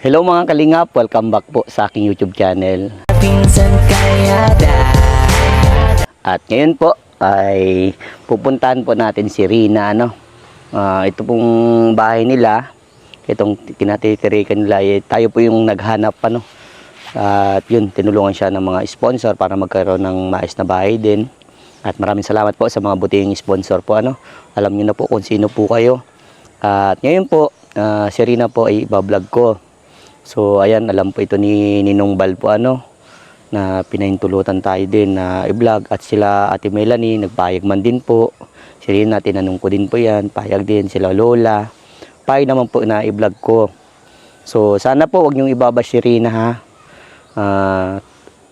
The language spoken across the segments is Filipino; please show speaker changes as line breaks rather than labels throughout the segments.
Hello mga kalingap, welcome back po sa aking YouTube channel. At ngayon po ay pupuntahan po natin si Rina. Ito pong bahay nila, itong tinatitirikan nila, tayo po yung naghanap. At yun, tinulungan siya ng mga sponsor para magkaroon ng maayos na bahay din. At maraming salamat po sa mga buting sponsor po. Alam niyo na po kung sino po kayo. At ngayon po, si Rina po ay ibablog ko. So ayan, alam po ito ni Ninong Bal po na pinahintulutan tayo din na i-vlog, at sila Ate Melanie nagpayag man din po. Si Rina, tinanong ko din po yan, payag din. Sila Lola, payag naman po na i-vlog ko. So sana po wag niyong ibabash si Rina, ha.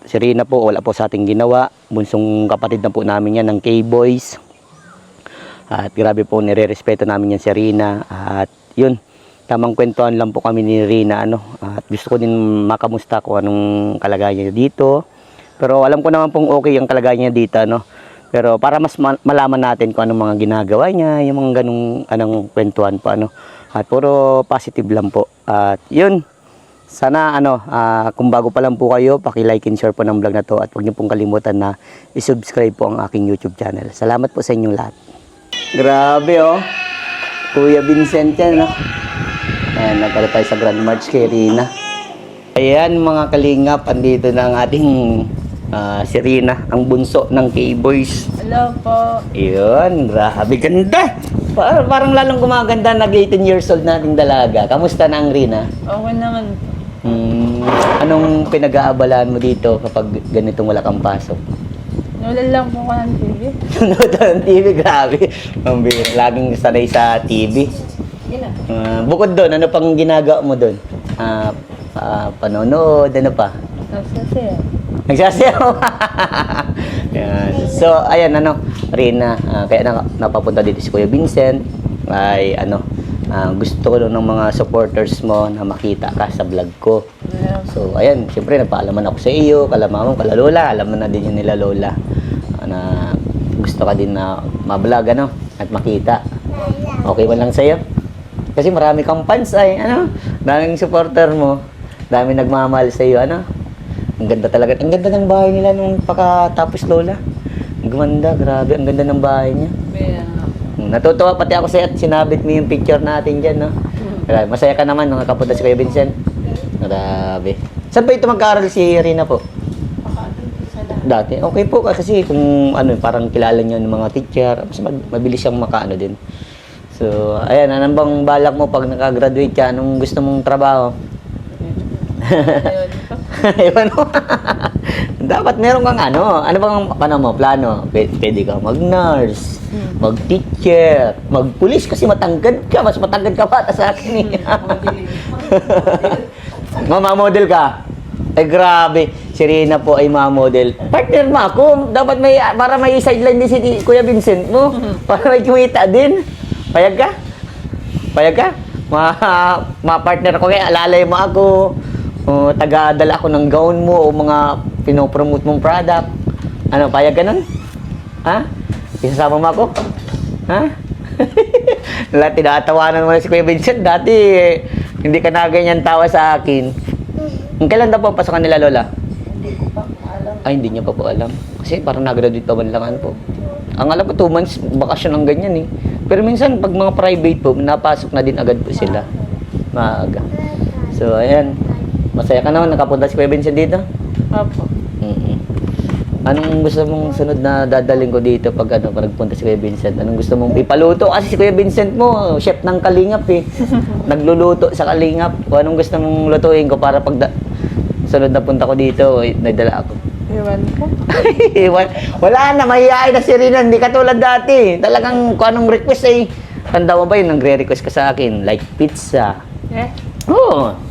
Si Rina po wala po sa ating ginawa, bunsong kapatid na po namin yan ng K-Boys. At grabe po, nire-respeto namin yan si Rina. At yun, tamang kwentuhan lang po kami ni Rina. At gusto ko din makamusta ko anong kalagayan niya dito. Pero alam ko naman pong okay ang kalagayan niya dito. Pero para mas malaman natin kung anong mga ginagawa niya, yung mga ganong anong kwentuhan po. At puro positive lang po. At yun, sana kung bago pa lang po kayo, paki-like and share po ng vlog na to. At huwag niyo pong kalimutan na i-subscribe po ang aking YouTube channel. Salamat po sa inyong lahat. Grabe Kuya Vincent yan. Ayan, nagkala tayo sa Grand March kay Rina. Ayan mga kalingap, andito na ang ating si Rina, ang bunso ng K-Boys.
Hello po.
Ayan, grabe ganda. Parang lalong gumaganda, nag 18 years old nating dalaga. Kamusta na ang Rina?
Okay naman po.
Anong pinag-aabalaan mo dito kapag ganitong wala kang pasok?
Nulad lang po ko ng TV.
Nanood ng TV, grabe. Laging sanay sa TV. Bukod doon, ano pang ginagawa mo doon? Panonood, ano pa?
Nagsasayaw.
Nagsasayaw. Ayan. So, ayan, Rina, kaya napapunta dito si Kuya Vincent. Ay, gusto ko ng mga supporters mo na makita ka sa vlog ko. So, ayan, siyempre, nagpaalaman ako sa iyo, kala mama, kala lola, alam mo na din yun nila lola. Na gusto ka din na ma-vlog, at makita. Okay ba lang sa'yo? Kasi marami kang fans daming supporter mo, daming nagmamahal sa iyo, Ang ganda talaga, ang ganda ng bahay nila nung pakatapos lola. Ang gumanda, grabe, ang ganda ng bahay niya. Natutuwa pati ako sa'yo at sinabit mo yung picture natin dyan, Grabe, masaya ka naman nung nakapunta si Kuya Vincent. Grabe. Saan ba ito mag-aaral si Rina po? Dati. Okay po, kasi kung parang kilala niyo ng mga teacher, mas mabilis siyang makaano din. So, ayan, anong bang balak mo pag nakagraduate ka? Anong gusto mong trabaho? Ewan mo. Dapat meron kang ano bang plano? Pwede ka mag-nurse, mag-teacher, mag-pulis kasi matangkad ka. Mas matangkad ka pa sa akin. Mamamodel ka? Ay grabe, si Rina po ay mamodel. Partner mo ako, dapat para may sideline din si Kuya Vincent mo. Para may kumita din. Payag ka? Payag ka? Ma-partner ko kaya alalay mo ako. Taga-dala ako ng gown mo o mga pinopromote mong product. Payag ka nun? Ha? Isasama mo ako? Ha? Tinatawanan mo na si Kuya Vincent. Dati, hindi ka na ganyan tawa sa akin. Kailan daw po pasokan nila, Lola?
Hindi ko pa alam.
Ay, hindi niya pa po alam. Kasi parang nag-graduate pa man lang po. Ang alam ko, 2 months, bakasyon ng ganyan Pero minsan, pag mga private po, napasok na din agad po sila. Maaga. So, ayan. Masaya ka naman, nakapunta si Kuya Vincent dito?
Opo.
Anong gusto mong sunod na dadaling ko dito pag nagpunta si Kuya Vincent? Anong gusto mong ipaluto? Kasi si Kuya Vincent mo, chef ng Kalingap Nagluluto sa Kalingap. O anong gusto mong lutuin ko para pag sunod na punta ko dito, nadala ako?
Iwan po.
Wala na, mahihain na si Rina. Hindi katulad dati. Talagang kung anong request tanda mo ba yun, nagre-request ka sa akin? Like pizza.
Yes.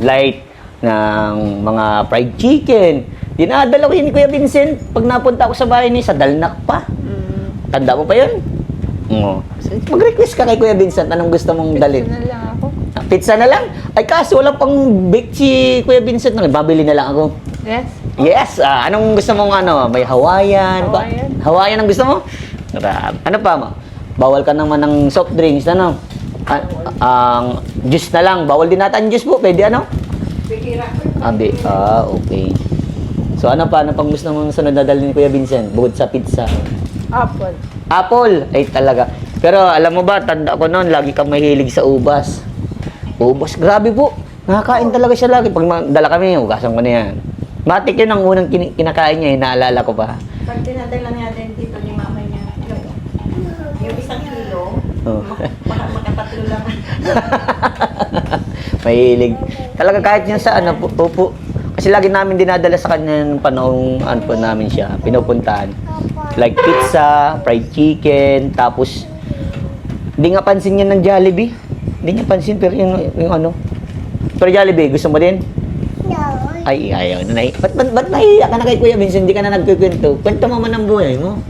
Like ng mga fried chicken. Dinadala ko yun ni Kuya Vincent. Pag napunta ako sa bahay niya, sa Dalnak pa. Tanda mo pa yun? Oo. Mag-request ka kay Kuya Vincent. Anong gusto mong dalhin?
Pizza na lang ako.
Pizza na lang? Ay kaso wala pang bake si Kuya Vincent. Babili na lang ako.
Yes.
Yes. Anong gusto mong May Hawaiian?
Hawaiian.
Hawaiian ang gusto mo? Ano pa mo? Bawal ka naman ng soft drinks. Ang juice na lang. Bawal din natin juice po. Pwede Abi, okay. So ano pa, ano pang gusto mong sunod na dalhin ni Kuya Vincent? Bukod sa pizza.
Apple.
Apple! Ay talaga. Pero alam mo ba, tanda ko noon, lagi kang mahilig sa ubas. Ubas, grabe po. Nakakain talaga siya lagi. Pag dala kami, ugasan ko na yan. Matik yun ang unang kinakain niya, naalala ko pa.
Pag dinadala natin dito ni mama niya, yung 1 kilo,
Oh.
baka makatatlo lang.
Mahilig. Talaga kahit yun sa ano, pupo. Kasi lagi namin dinadala sa kanya ng panahong ano po namin siya, pinupuntahan. Like pizza, fried chicken, tapos hindi nga pansin niya ng Jollibee. Hindi niya pansin, pero yung ano. Pero Jollibee, gusto mo din? Ay, ayaw na nahi. Ba't nahiya ka na kay Kuya Vincent? Hindi ka na nagkikwento. Kwento mo man ang buhay mo.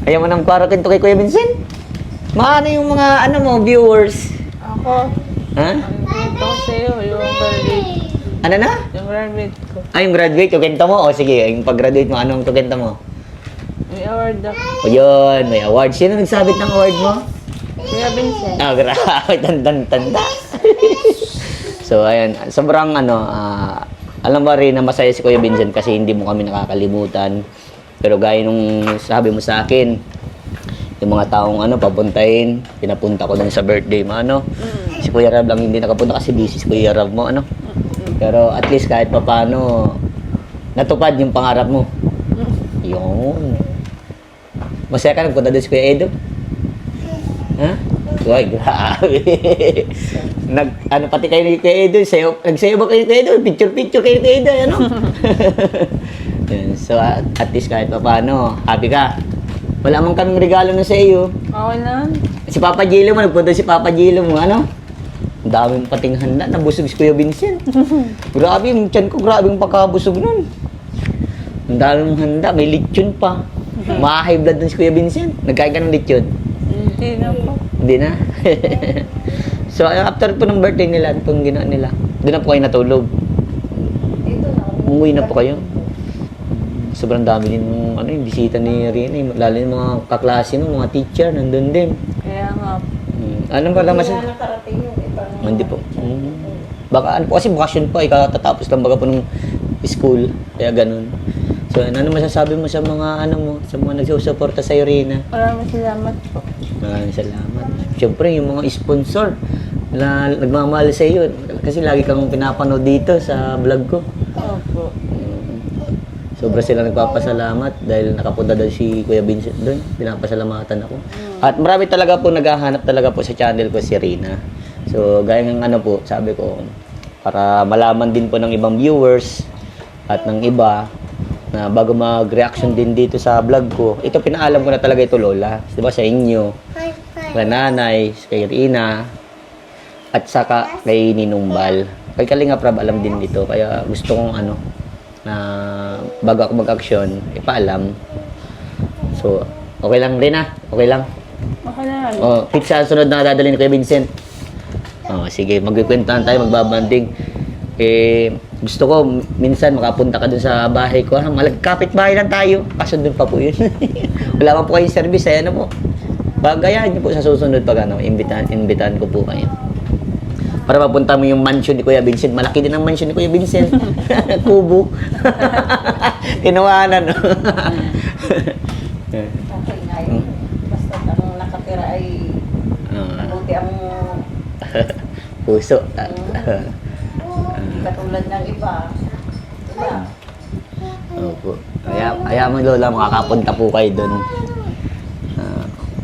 Ayaw mo nang kwento kay Kuya Vincent? Maano yung mga ano mo, viewers?
Ako.
Ha?
Ito ko sa'yo, yung graduate.
Ano na?
Yung graduate ko.
Ay, yung graduate, kukwento mo? O sige, yung pag-graduate mo, anong kukwento mo?
May award ako.
O yun, may award. Sino nagsabit ng award mo?
Kuya Vincent.
Ah, grabe, tanda. So, ayan, sobrang ano, alam mo rin na masaya si Kuya Vincent kasi hindi mo kami nakakalimutan. Pero gaya nung sabi mo sa akin, yung mga taong ano, papuntahin, pinapunta ko dun sa birthday mo, ano. Si Kuya Rab lang hindi nakapunta kasi busy si Kuya Rab mo, ano. Pero at least kahit papano, natupad yung pangarap mo. Yun. Masaya ka nagpunta doon si Kuya Edo? Ha? Uy, grabe. Ano, pati kayo ni Kuya Edo, nagsayo ba kayo ni Kuya Edo? Picture kayo ni Kuya Edo, ano? Yun. So, at least kahit paano, happy ka. Wala man kaming regalo na sa iyo.
Okay lang.
Si Papa Gilo mo, nagpunta si Papa Gilo mo, ano? Ang daming pating handa, nabusog si Kuya Vincent. Grabe, yung tiyan ko, grabe yung pagkabusog nun. Ang daming handa, may lechon pa. Ma-high blood dun si Kuya Vincent. Nagkain ka ng lechon?
Hindi na po.
Hindi na. So, after po ng birthday nila, ano pong ginawa nila? Doon na po kayo natulog.
Ito na.
Umuwi na po kayo. Sobrang dami din ng ano, yung bisita ni Rina. Lalo yung mga kaklase mo, mga teacher, nandun din.
Kaya nga po.
Ano ba lang
Hindi na nakarating yung ibang...
Hindi po. Baka ano po kasi bakasyon po, ikatatapos lang baga po ng school. Kaya ganun. So, ano masasabi mo sa mga ano mo, sa mga nagsusuporta sa Rina?
Maraming salamat po.
Maraming salamat. Siyempre, yung mga sponsor na nagmamahal sa iyo. Kasi lagi kang pinapanood dito sa vlog ko.
Opo.
Sobra sila nagpapasalamat dahil nakapunta doon si Kuya Vincent doon. Pinapasalamatan ako. At marami talaga po naghahanap talaga po sa channel ko si Rina. So, gaya ng ano po, sabi ko, para malaman din po ng ibang viewers at ng iba na bago mag-reaction din dito sa vlog ko, ito pinaalam ko na talaga ito, Lola. Diba sa inyo, kay nanay, kay Rina, at saka kay Ninumbal. Kay Kalinga Prab, alam din dito. Kaya gusto kong ano, na bago ako mag-action, ipaalam. So, okay lang rin okay lang.
Okay na lang.
Oh, pizza ang sunod na dadalhin ni Kuya Vincent. Oh, sige, magkikwentuhan tayo, magbabanding. Gusto ko, minsan makapunta ka dun sa bahay ko. Malagkapit bahay lang tayo. Kaso dun pa po yun. Wala man po kayong service, ano po. Bagayahan niyo po sa susunod pag ano, imbitahan ko po kayo. Para mapunta mo yung mansion ni Kuya Vincent. Malaki din ang mansion ni Kuya Vincent. Kubo. Tinawanan.
Okay nga yun. Basta ang nakatira ay mabuti ang
Puso.
hindi katulad ng iba. Wala.
Opo. Kaya mo Lola, makakapunta po kayo doon.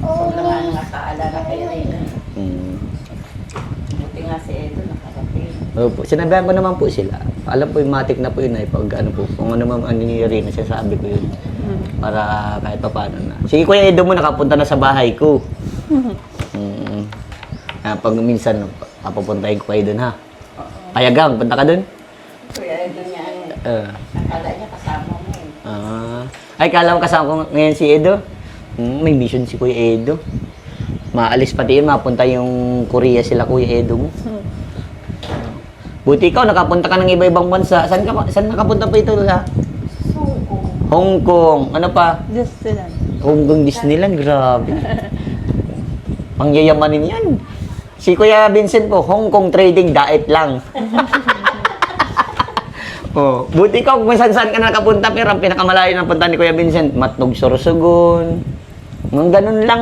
Wala nga nakaalala kayo rin. Buti nga si Edo nakarating.
Opo. Sinabihan ko naman po sila. Alam po yung matik na po yun ay pag ano po. Kung ano man ang nangyayari na sinasabi ko yun. Para kahit pa paano na. Sige Kuya Edo mo, nakapunta na sa bahay ko. Pag minsan, papupuntahin ko kayo doon ha. Payagang, punta ka doon?
Kuya Edo niya akala niya kasama mo eh.
Ay, kala mo kasama ko ngayon si Edo? May mission si Kuya Edo. Maalis pati yun, mapunta yung Korea sila Kuya Edo mo. Buti ikaw, nakapunta ka ng iba-ibang bansa. Saan nakapunta pa ito? Sa Hong Kong. Ano pa?
Disneyland.
Hong Kong Disneyland, grabe. Pangyayamanin yan. Si Kuya Vincent po, Hong Kong trading, daet lang. Oh, buti ka kung saan-saan ka na nakapunta, pero ang pinakamalayo ng punta ni Kuya Vincent, Matnog, Sorsogon. Mga ganun lang.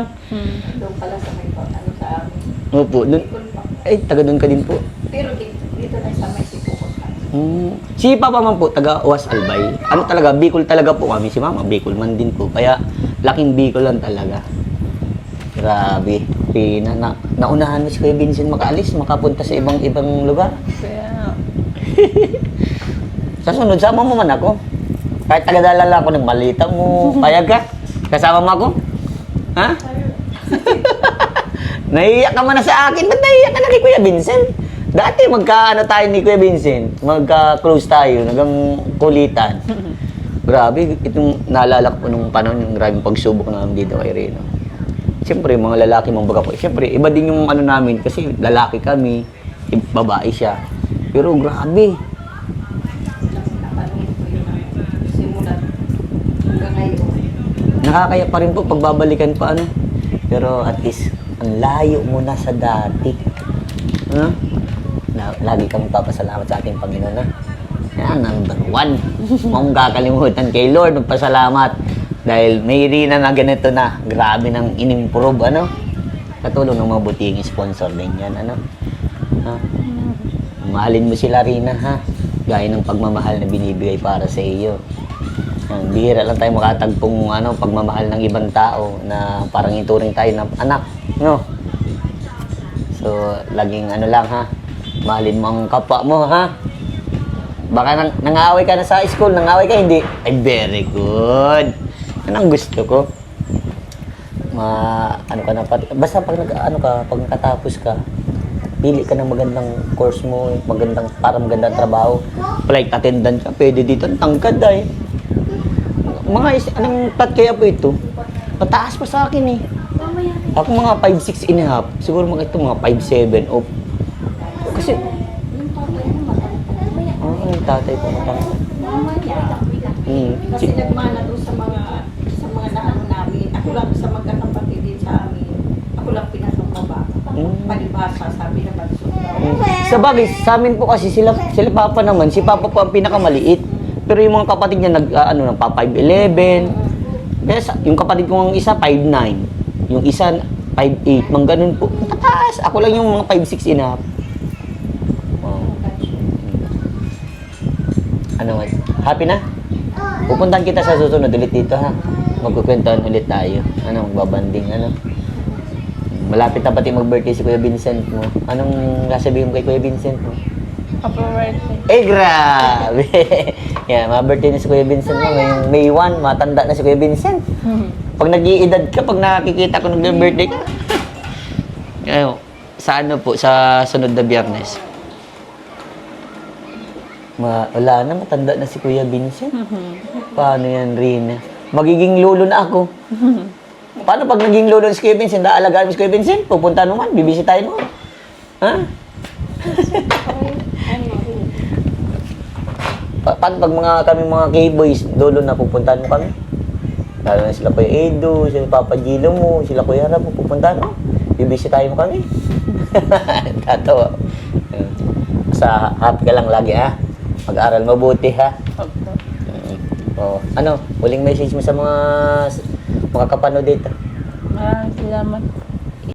Doon pala sa may ano sa amin.
Opo, dun.
Bicol pa.
Ay, taga doon ka din po.
Pero dito na sa may Sipukot.
Si Papa man po, taga Uwas Albay. Ano talaga, Bicol talaga po kami. Si Mama, Bicol man din po. Kaya, laking Bicol lang talaga. Grabe. Naunahan mo si Kuya Vincent makaalis, makapunta sa ibang lugar.
Kaya,
Sa sunod, sama mo man ako. Kahit tagadalala ako ng malita mo, payag ka. Kasama mo ako? Ha? Nahiya ka man na sa akin. Ba't nahiya ka na kay Kuya Vincent? Dati magka-ano tayo ni Kuya Vincent. Magka-close tayo. Nagang kulitan. Grabe. Itong naalala ko po nung panahon, yung grabing pagsubok namin dito kay Reno. Siyempre, mga lalaki mong baga po. Siyempre, iba din yung ano namin. Kasi lalaki kami. Babae siya. Pero grabe.
Napanood ko yun simulat hanggang ngayon.
Nakakaya pa rin po pagbabalikan pa ano. Pero at least, ang layo mo na sa dati. Huh? Lagi kang papasalamat sa ating Panginoon na. Yan, number 1. Mong kakalimutan kay Lord, magpasalamat. Dahil may Rina na ganito na. Grabe nang inimprove, ano? Katulong ng mga buting sponsor din yan, ano? Ha? Mahalin mo sila, Rina, ha? Gaya ng pagmamahal na binibigay para sa iyo. Yan, bihira lang tayo makatagpong ano, pagmamahal ng ibang tao na parang ituring tayo na anak, no? So, laging ano lang, ha? Mahalin mo ang kapwa mo, ha? Baka nangaaway ka na sa school, nangaaway ka, hindi? Ay, very good. Yan ang gusto ko. Ano ka na, basta pag pag nakatapos ka, pili ka ng magandang course mo, magandang trabaho. Flight attendant ka, pwede dito, ang tangkad ay. Anong tat kaya po ito? Mataas pa sa akin eh. Ako mga 5'6 and a half. Siguro mga ito mga 5'7 o. Kasi, yung tatay ko matangkad.
Kasi nagmana doon sa mga naano namin. Ako lang sa magkakapatid din sa amin. Ako lang pinakababa. Palibasa, sabi na magsunod.
Sa bagay, sa amin po kasi sila Papa naman, si Papa po ang pinakamaliit. Pero yung mga kapatid niya nagpa 5'11". Kaya yung kapatid ko ng isa 5'9". Yung isa 5'8", mang ganun po. Tataas. Ako lang yung mga 5'6 and a half. Oh. Ano man? Happy na? Pupuntahan kita sa susunod ulit dito, ha? Magkukwentuhan ulit tayo. Ano, magbabanding, ano? Malapit na pati mag-birthday si Kuya Vincent mo. Anong sasabihin mo kay Kuya Vincent mo?
happy birthday.
Eh, grabe! Yan, birthday na si Kuya Vincent mo. Ngayong May 1, matanda na si Kuya Vincent. Pag nag-iedad ka, pag nakikita ko nag-birthday ka. Ngayon, sa ano po, sa sunod na Biyernes. Wala na, matanda na si Kuya Vincent. Paano yan, Rina? Magiging lolo na ako. Paano pag naging lolo si Kuya Vincent, daalagaan mo si Kuya Vincent, pupunta naman, bibisitahin mo. Ha? Paano pag kami mga K-boys, lolo na pupuntahan mo kami? Lalo na sila Kuya Edo, sila Papa Gilo mo, sila Kuya Rap, pupuntahan mo. Bibisitahin mo kami. Tatawa. Sa happy ka lang lagi, ha? Mag-aaral mabuti, ha? Oh, ano, huling message mo sa mga kapanood dito?
Maraming salamat.